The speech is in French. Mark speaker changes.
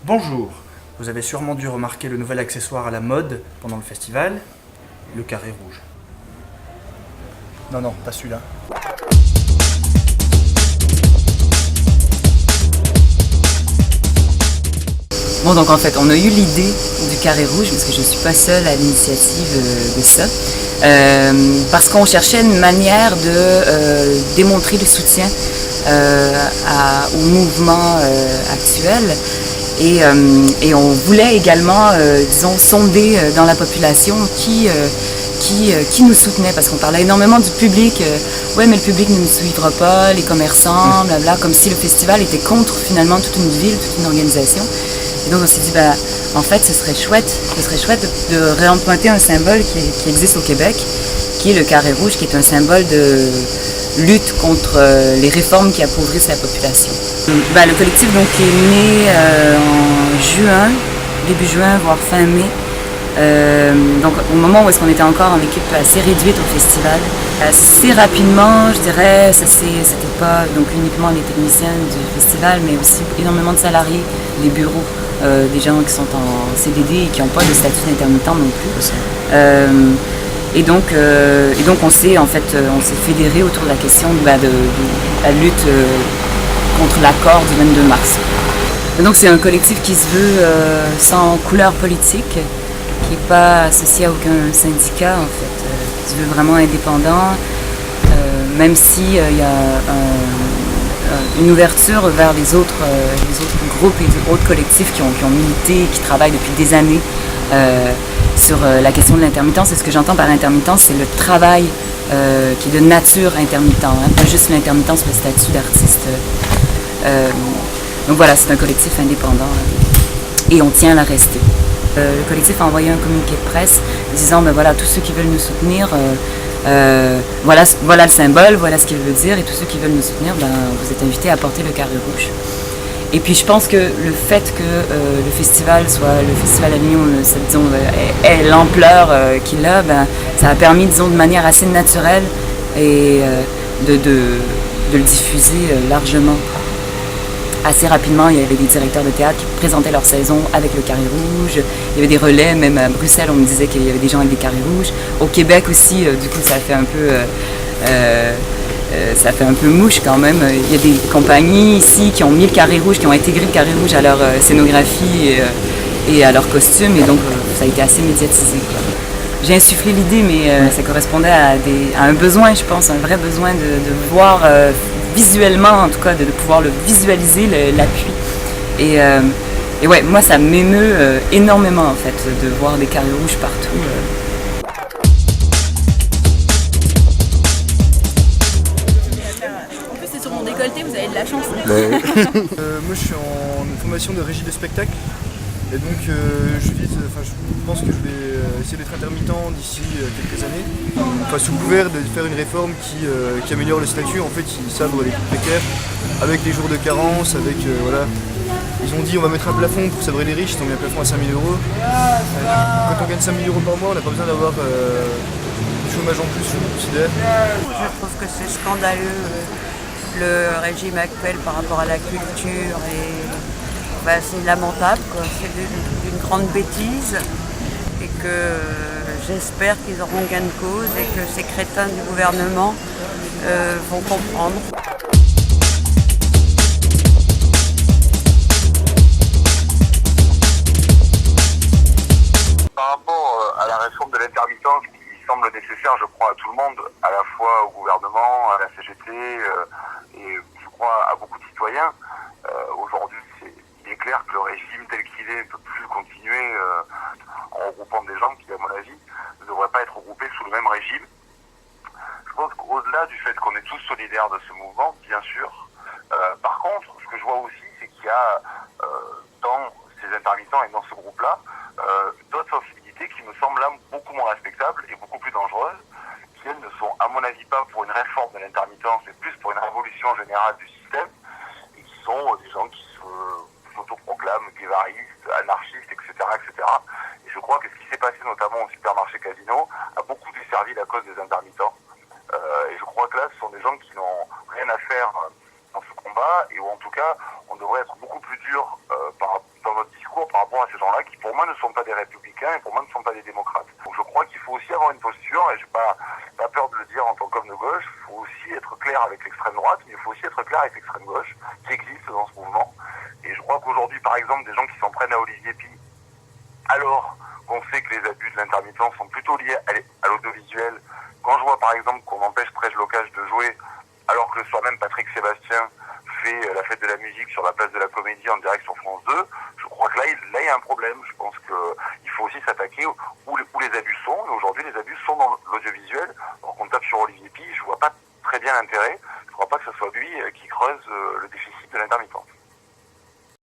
Speaker 1: Bonjour, vous avez sûrement dû remarquer le nouvel accessoire à la mode pendant le festival, le carré rouge. Non, non, pas celui-là.
Speaker 2: Bon, donc en fait, on a eu l'idée du carré rouge, parce que je ne suis pas seule à l'initiative de ça, parce qu'on cherchait une manière de démontrer le soutien au mouvement actuel. Et on voulait également, disons, sonder dans la population qui nous soutenait, parce qu'on parlait énormément du public. Ouais, mais le public ne nous suivra pas, les commerçants, blabla, comme si le festival était contre finalement toute une ville, toute une organisation. Et donc on s'est dit, bah, en fait, ce serait chouette de réemprunter un symbole qui existe au Québec, qui est le carré rouge, qui est un symbole de lutte contre les réformes qui appauvrissent la population. Bah, le collectif donc, est né en juin, début juin, voire fin mai. Donc au moment où est-ce qu'on était encore en équipe assez réduite au festival. Assez rapidement, je dirais, c'était pas donc uniquement les techniciens du festival, mais aussi énormément de salariés, les bureaux, des gens qui sont en CDD et qui n'ont pas de statut d'intermittent non plus. Et donc on s'est fédéré autour de la question de la lutte contre l'accord du 22 mars. Et donc c'est un collectif qui se veut sans couleur politique, qui n'est pas associé à aucun syndicat en fait, qui se veut vraiment indépendant, même s'il y a une ouverture vers les autres groupes et autres collectifs qui ont milité, qui travaillent depuis des années sur la question de l'intermittence. Et ce que j'entends par intermittence, c'est le travail qui est de nature intermittent, hein, pas juste l'intermittence, le statut d'artiste. Donc voilà, c'est un collectif indépendant et on tient à la rester. Le collectif a envoyé un communiqué de presse disant ben voilà, tous ceux qui veulent nous soutenir, voilà le symbole, voilà ce qu'il veut dire, et tous ceux qui veulent nous soutenir, ben, vous êtes invités à porter le carré rouge. Et puis je pense que le fait que le festival soit le festival à Lyon, ait l'ampleur qu'il a, ben, ça a permis, disons, de manière assez naturelle et de le diffuser largement. Assez rapidement, il y avait des directeurs de théâtre qui présentaient leur saison avec le carré rouge. Il y avait des relais, même à Bruxelles, on me disait qu'il y avait des gens avec des carrés rouges. Au Québec aussi, du coup, ça fait un peu mouche quand même. Il y a des compagnies ici qui ont mis le carré rouge, qui ont intégré le carré rouge à leur scénographie et à leur costume, et donc ça a été assez médiatisé, quoi. J'ai insufflé l'idée, mais ça correspondait à un besoin, je pense, un vrai besoin de voir visuellement, en tout cas, de pouvoir le visualiser, l'appui. Et ouais, moi, ça m'émeut énormément, en fait, de voir des carrés rouges partout.
Speaker 3: En plus, c'est sur mon décolleté, vous avez de la chance.
Speaker 4: Moi je suis en formation de régie de spectacle et donc je pense que je vais essayer d'être intermittent d'ici quelques années. Enfin, sous couvert de faire une réforme qui améliore le statut, en fait ils sabrent les plus précaires avec les jours de carence, avec voilà. Ils ont dit on va mettre un plafond pour sabrer les riches, ils ont mis un plafond à 5 000 euros. Quand on gagne 5 000 euros par mois, on n'a pas besoin d'avoir du chômage en plus, je considère.
Speaker 5: Je trouve que c'est scandaleux le régime actuel par rapport à la culture et c'est lamentable, quoi. C'est d'une grande bêtise et que j'espère qu'ils auront gain de cause et que ces crétins du gouvernement vont comprendre.
Speaker 6: Par rapport à la réforme de l'intermittence qui semble nécessaire, je crois, à tout le monde, à la fois au gouvernement, à la CGT et je crois à beaucoup de citoyens. Aujourd'hui, il est clair que le régime tel qu'il est ne peut plus continuer en regroupant des gens qui, à mon avis, ne devraient pas être regroupés sous le même régime. Je pense qu'au-delà du fait qu'on est tous solidaires de ce mouvement, bien sûr, par contre, ce que je vois aussi, c'est qu'il y a dans ces intermittents et dans ce groupe-là, d'autres sensibilités qui me semblent là beaucoup moins respectables et beaucoup plus dangereuses, qui elles ne sont à mon avis pas pour une réforme de l'intermittence, mais plus pour une révolution générale du système, et qui sont des gens qui s'autoproclament guévaristes, anarchistes, etc., etc. Et je crois que ce qui s'est passé notamment au supermarché Casino a beaucoup desservi la cause des intermittents. Et je crois que là, ce sont des gens qui n'ont rien à faire dans ce combat, et où en tout cas, on devrait être beaucoup plus dur dans notre pour moi, ne sont pas des républicains et pour moi, ne sont pas des démocrates. Donc je crois qu'il faut aussi avoir une posture, et je n'ai pas peur de le dire en tant qu'homme de gauche, il faut aussi être clair avec l'extrême droite, mais il faut aussi être clair avec l'extrême gauche, qui existe dans ce mouvement. Et je crois qu'aujourd'hui, par exemple, des gens qui s'en prennent à Olivier Pi, alors qu'on sait que les abus de l'intermittence sont plutôt liés à l'audiovisuel, quand je vois par exemple qu'on empêche Trèche Locage de jouer, alors que le soir même Patrick Sébastien fait la fête de la musique sur la place de la Comédie en direct sur France 2, je crois que là il y a un problème. Je pense qu'il faut aussi s'attaquer où les abus sont, et aujourd'hui les abus sont dans l'audiovisuel. Alors qu'on tape sur Olivier Pi, je vois pas très bien l'intérêt, je crois pas que ce soit lui qui creuse le déficit